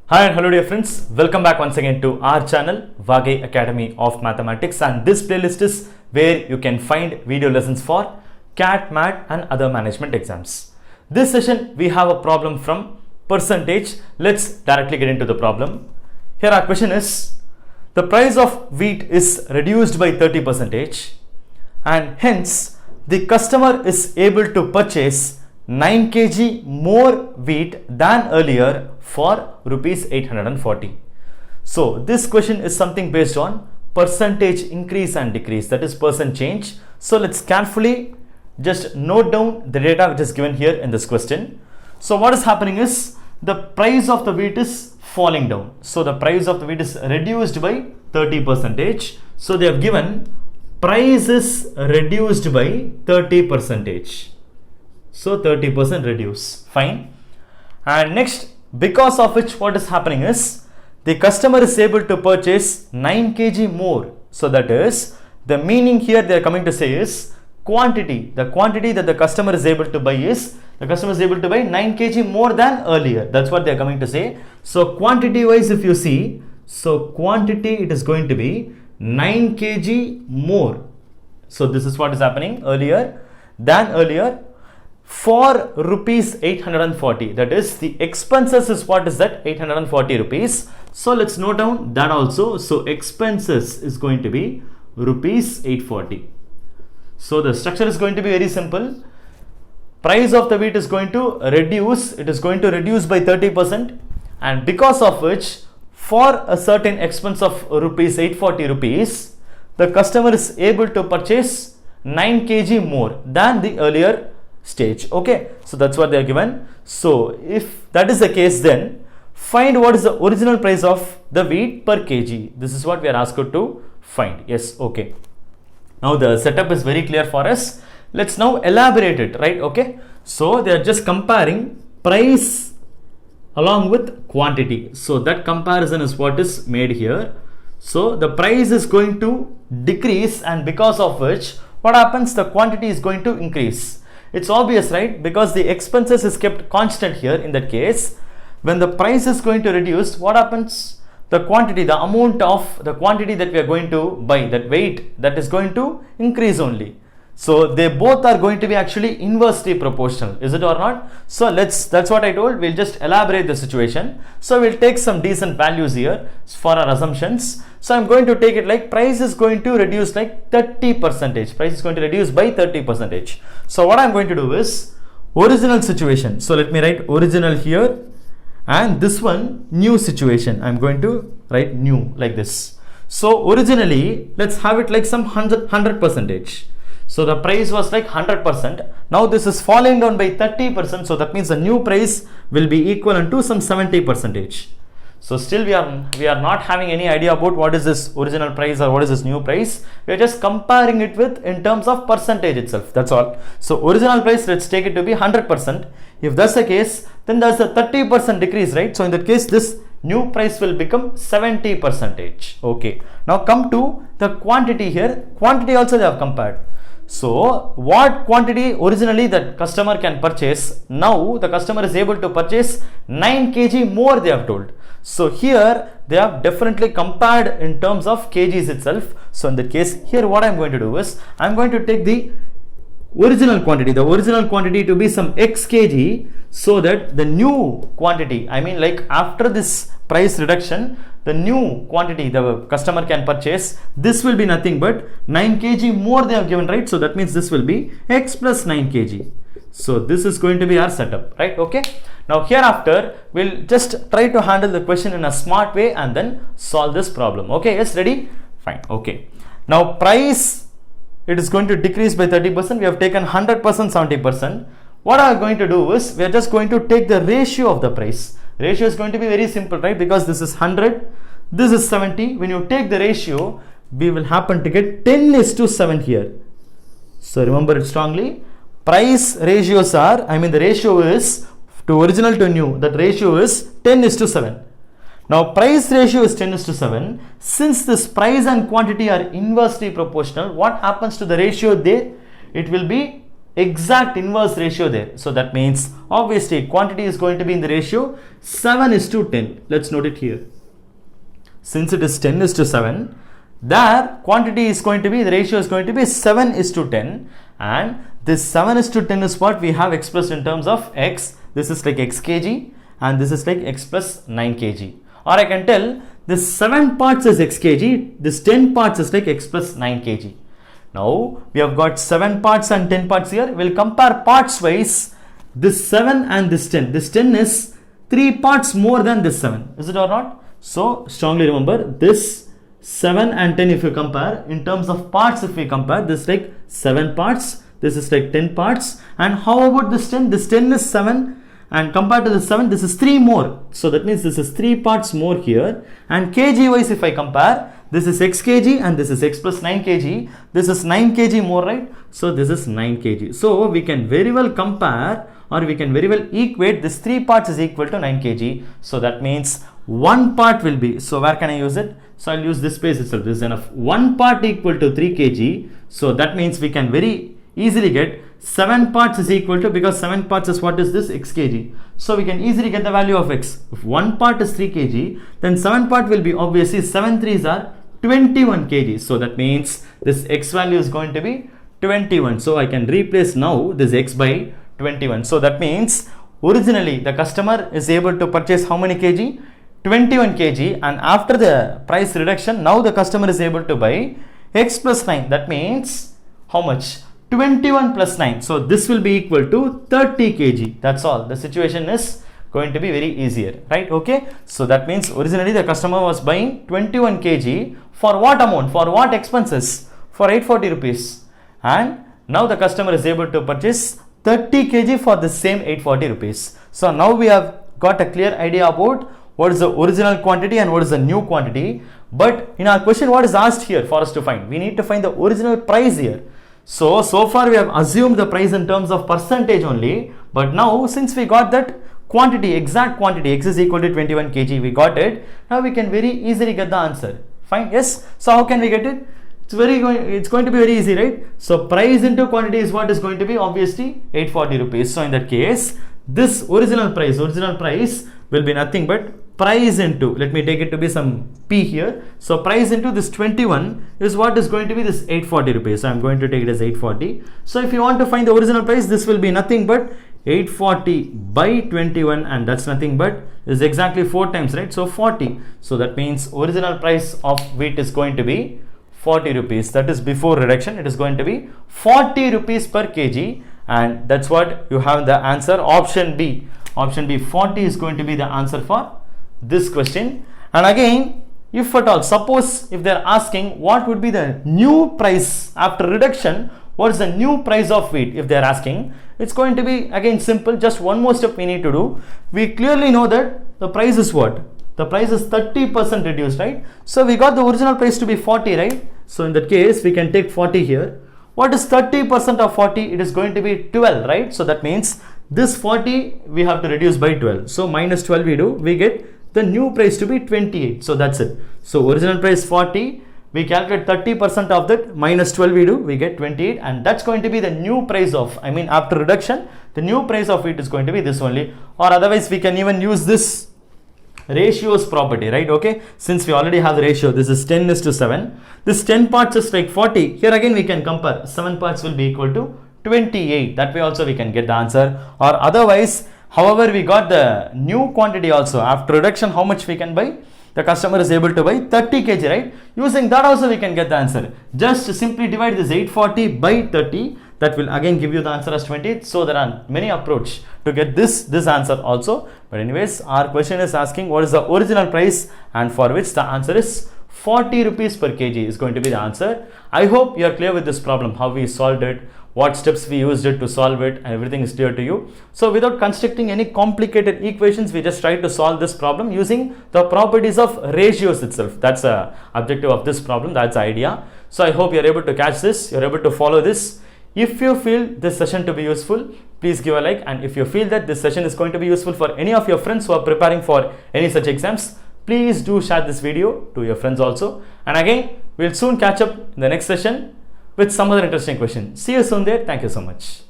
Hi and hello dear friends, welcome back once again to our channel Vagai Academy of Mathematics, and this playlist is where you can find video lessons for CAT, MAT and other management exams. This session we have a problem from percentage. Let's directly get into the problem. Here our question is, the price of wheat is reduced by 30% and hence the customer is able to purchase 9 kg more wheat than earlier for rupees 840. So this question is something based on percentage increase and decrease, that is percent change. So let's carefully just note down the data which is given here in this question. So what is happening is the price of the wheat is falling down. So the price of the wheat is reduced by 30%. So they have given price is reduced by 30%. So 30% reduce, fine. And next, because of which what is happening is the customer is able to purchase 9 kg more. So that is, the meaning here they are coming to say is quantity. The quantity that the customer is able to buy is, the customer is able to buy 9 kg more than earlier. That's what they are coming to say. So quantity wise if you see, so quantity it is going to be 9 kg more. So this is what is happening earlier for rupees 840. That is, the expenses is what is that, 840 rupees. So let's note down that also. So expenses is going to be rupees 840. So the structure is going to be very simple. Price of the wheat is going to reduce, it is going to reduce by 30%, and because of which for a certain expense of rupees 840 rupees, the customer is able to purchase 9 kg more than the earlier stage. Okay, so that's what they are given. So if that is the case, then find what is the original price of the wheat per kg. This is what we are asked to find. Yes, okay. Now the setup is very clear for us. Let's now elaborate it, right? Okay, so they are just comparing price along with quantity. So that comparison is what is made here. So the price is going to decrease, and because of which what happens, the quantity is going to increase. It's obvious, right? Because the expenses is kept constant here. In that case, when the price is going to reduce, what happens? The quantity, the amount of the quantity that we are going to buy, that weight, that is going to increase only. So they both are going to be actually inversely proportional, is it or not? So that's what I told. We'll just elaborate the situation. So we'll take some decent values here for our assumptions. So I'm going to take it like price is going to reduce like 30%. Price is going to reduce by 30%. So what I'm going to do is original situation. So let me write original here, and this one new situation. I'm going to write new like this. So originally let's have it like some 100%. So the price was like 100%. Now this is falling down by 30%. So that means the new price will be equivalent to some 70%. So still we are not having any idea about what is this original price or what is this new price. We are just comparing it with in terms of percentage itself. That's all. So original price, let's take it to be 100%. If that's the case, then there's a 30% decrease, right? So in that case, this new price will become 70%. Okay. Now come to the quantity here. Quantity also they have compared. So what quantity originally that customer can purchase, now the customer is able to purchase 9 kg more, they have told. So here they have definitely compared in terms of kgs itself. So in that case, here what I'm going to do is I'm going to take the original quantity to be some x kg, so that the new quantity, I mean like after this price reduction, the new quantity the customer can purchase, this will be nothing but 9 kg more they have given, right? So that means this will be x plus 9 kg. So this is going to be our setup, right? Okay. Now hereafter we'll just try to handle the question in a smart way and then solve this problem. Okay, yes, ready? Fine. Okay. Now price, it is going to decrease by 30%. We have taken 100%, 70%. What I am going to do is we are just going to take the ratio of the price. Ratio is going to be very simple, right? Because this is 100, this is 70. When you take the ratio, we will happen to get 10:7 here. So remember it strongly. Price ratios are, I mean the ratio is to original to new, that ratio is 10:7. Now price ratio is 10:7. Since this price and quantity are inversely proportional, what happens to the ratio there? It will be exact inverse ratio there. So that means obviously quantity is going to be in the ratio 7:10. Let's note it here. Since it is 10:7, there quantity is going to be, the ratio is going to be 7:10, and this 7:10 is what we have expressed in terms of x. This is like x kg and this is like x plus 9 kg. Or I can tell this 7 parts is x kg, this 10 parts is like x plus 9 kg. Now we have got 7 parts and 10 parts here. We'll compare parts wise. This 7 and this 10. This 10 is 3 parts more than this 7. Is it or not? So strongly remember this 7 and 10 if you compare. In terms of parts if we compare, this is like 7 parts. This is like 10 parts. And how about this 10? This 10 is 7. And compared to the 7, this is 3 more. So that means this is 3 parts more here. And kg wise if I compare, this is x kg and this is x plus 9 kg. This is 9 kg more, right? So this is 9 kg. So we can very well compare, or we can very well equate this 3 parts is equal to 9 kg. So that means 1 part will be, so where can I use it? So I'll use this space itself. This is enough. 1 part equal to 3 kg. So that means we can very easily get 7 parts is equal to, because 7 parts is what is this, x kg. So we can easily get the value of x. If 1 part is 3 kg, then 7 part will be obviously 7 3s are 21 kg. So that means this x value is going to be 21. So I can replace now this x by 21. So that means originally the customer is able to purchase how many kg? 21 kg, and after the price reduction, now the customer is able to buy x plus 9. That means how much? 21 plus 9. So this will be equal to 30 kg. That's all. The situation is going to be very easier, right? Okay. So that means originally the customer was buying 21 kg for what amount? For what expenses? For 840 rupees. And now the customer is able to purchase 30 kg for the same 840 rupees. So now we have got a clear idea about what is the original quantity and what is the new quantity. But in our question, what is asked here for us to find? We need to find the original price here. So far we have assumed the price in terms of percentage only. But now since we got that quantity, exact quantity, x is equal to 21 kg, we got it. Now we can very easily get the answer. Fine. Yes. So how can we get it? It's going to be very easy, right? So price into quantity is what is going to be obviously 840 rupees. So in that case, this original price will be nothing but price into, let me take it to be some p here. So price into this 21 is what is going to be this 840 rupees. So I'm going to take it as 840. So if you want to find the original price, this will be nothing but 840 by 21, and that's nothing but is exactly 4 times, right? So 40. So that means original price of wheat is going to be 40 rupees. That is before reduction. It is going to be 40 rupees per kg, and that's what you have the answer. Option B. Option B, 40 is going to be the answer for this question. And again, if at all, suppose if they are asking what would be the new price after reduction, what is the new price of wheat? If they are asking, it's going to be again simple. Just one more step we need to do. We clearly know that the price is what? The price is 30% reduced, right? So we got the original price to be 40, right? So in that case, we can take 40 here. What is 30% of 40? It is going to be 12, right? So that means this 40 we have to reduce by 12. So minus 12 we do, we get the new price to be 28. So that's it. So original price 40, we calculate 30% of that, minus 12 we do, we get 28, and that's going to be the new price of, I mean after reduction, the new price of it is going to be this only. Or otherwise we can even use this ratios property, right? Okay, since we already have the ratio, this is 10:7. This 10 parts is like 40. Here again we can compare, 7 parts will be equal to 28. That way also we can get the answer. Or otherwise, however we got the new quantity also, after reduction how much we can buy? The customer is able to buy 30 kg, right? Using that also we can get the answer. Just simply divide this 840 by 30. That will again give you the answer as 28. So there are many approach to get this answer also. But anyways, our question is asking what is the original price, and for which the answer is 40 rupees per kg is going to be the answer. I hope you are clear with this problem, how we solved it, what steps we used it to solve it, and everything is clear to you. So without constructing any complicated equations, we just try to solve this problem using the properties of ratios itself. That's the objective of this problem. That's the idea. So I hope you are able to catch this, you are able to follow this. If you feel this session to be useful, please give a like, and if you feel that this session is going to be useful for any of your friends who are preparing for any such exams, please do share this video to your friends also. And again, we'll soon catch up in the next session with some other interesting question. See you soon there. Thank you so much.